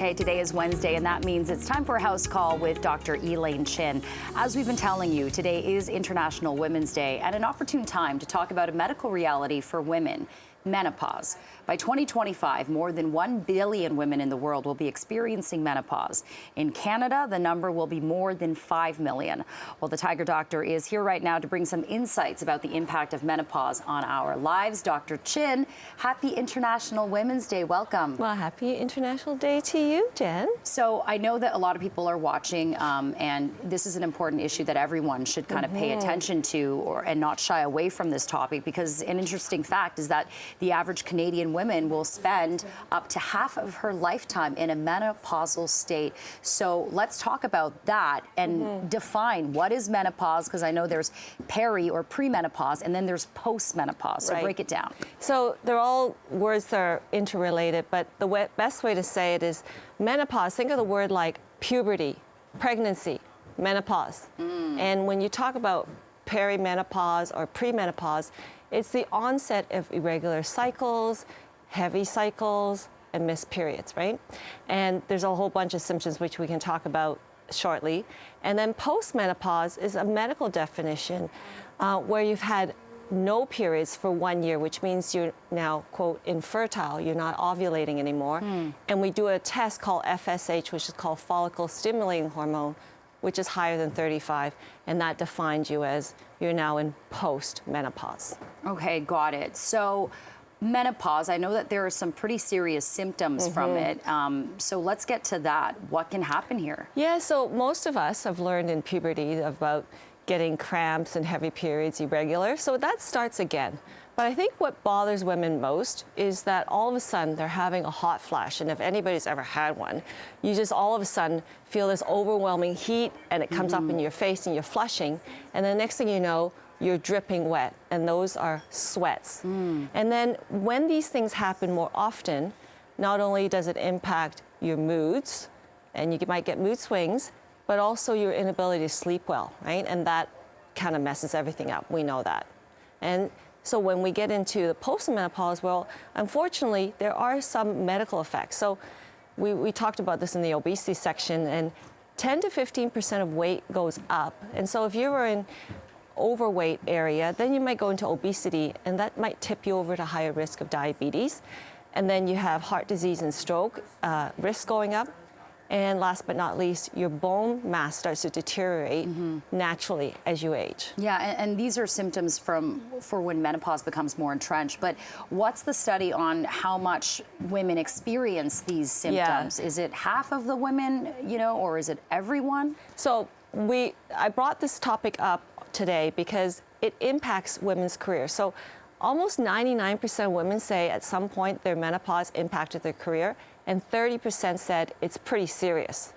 Okay, today is Wednesday, and that means it's time for a house call with Dr. Elaine Chin. As we've been telling you, today is International Women's Day and an opportune time to talk about a medical reality for women. Menopause. By 2025, more than 1 billion women in the world will be experiencing menopause. In Canada, the number will be more than 5 million. Well, the Tiger Doctor is here right now to bring some insights about the impact of menopause on our lives. Dr. Chin, happy International Women's Day. Welcome. Well, happy International Day to you, Jen. So I know that a lot of people are watching, and this is an important issue that everyone should kind of pay attention to and not shy away from this topic, because an interesting fact is that the average Canadian woman will spend up to half of her lifetime in a menopausal state. So let's talk about that and define what is menopause, because I know there's peri or premenopause, and then there's postmenopause. So break it down. So they're all words that are interrelated, but the best way to say it is menopause. Think of the word like puberty, pregnancy, menopause. And when you talk about perimenopause or premenopause, it's the onset of irregular cycles, heavy cycles, and missed periods, right? And there's a whole bunch of symptoms which we can talk about shortly. And then postmenopause is a medical definition where you've had no periods for 1 year, which means you're now, quote, infertile, you're not ovulating anymore. And we do a test called FSH, which is called follicle stimulating hormone, which is higher than 35, and that defines you as you're now in post-menopause. Okay, got it. So menopause, I know that there are some pretty serious symptoms from it. So let's get to that. What can happen here? Yeah, so most of us have learned in puberty about getting cramps and heavy periods irregular, so that starts again. But I think what bothers women most is that all of a sudden they're having a hot flash, and if anybody's ever had one, you just all of a sudden feel this overwhelming heat, and it comes up in your face and you're flushing, and the next thing you know, you're dripping wet, and those are sweats. And then when these things happen more often, not only does it impact your moods, and you might get mood swings, but also your inability to sleep well, right? And that kind of messes everything up. We know that. And so when we get into the postmenopause, well, unfortunately, there are some medical effects. So we talked about this in the obesity section, and 10 to 15% of weight goes up. And so if you were in overweight area, then you might go into obesity, and that might tip you over to higher risk of diabetes. And then you have heart disease and stroke risk going up. And last but not least, your bone mass starts to deteriorate naturally as you age. Yeah, and these are symptoms for when menopause becomes more entrenched. But what's the study on how much women experience these symptoms? Is it half of the women, or is it everyone? So I brought this topic up today because it impacts women's careers. So almost 99% of women say at some point their menopause impacted their career, and 30% said it's pretty serious.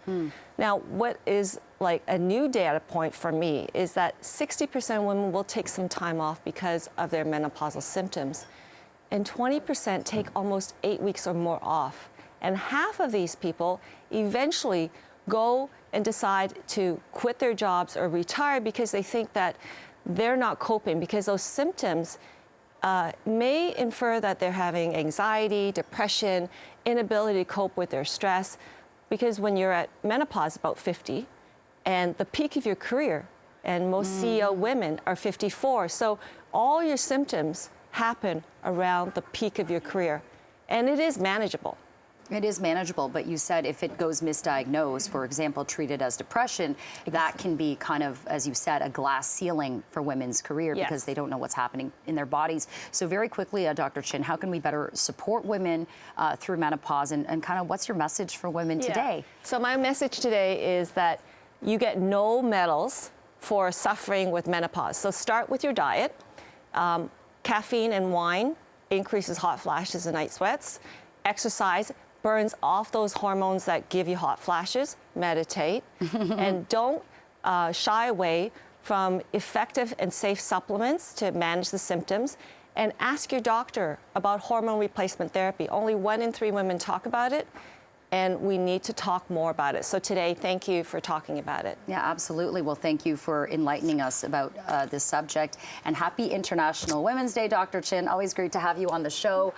Now, what is like a new data point for me is that 60% of women will take some time off because of their menopausal symptoms, and 20% take almost 8 weeks or more off. And half of these people eventually go and decide to quit their jobs or retire because they think that they're not coping, because those symptoms may infer that they're having anxiety, depression, inability to cope with their stress, because when you're at menopause, about 50, and the peak of your career, and most CEO women are 54, so all your symptoms happen around the peak of your career, and it is manageable. It is manageable, but you said if it goes misdiagnosed, for example, treated as depression, that can be kind of, as you said, a glass ceiling for women's career because they don't know what's happening in their bodies. So very quickly, Dr. Chin, how can we better support women through menopause, and kind of what's your message for women today? So my message today is that you get no medals for suffering with menopause. So start with your diet. Caffeine and wine increases hot flashes and night sweats. Exercise burns off those hormones that give you hot flashes. Meditate. And don't shy away from effective and safe supplements to manage the symptoms. And ask your doctor about hormone replacement therapy. Only 1 in 3 women talk about it, and we need to talk more about it. So today, thank you for talking about it. Yeah, absolutely. Well, thank you for enlightening us about this subject. And happy International Women's Day, Dr. Chin. Always great to have you on the show.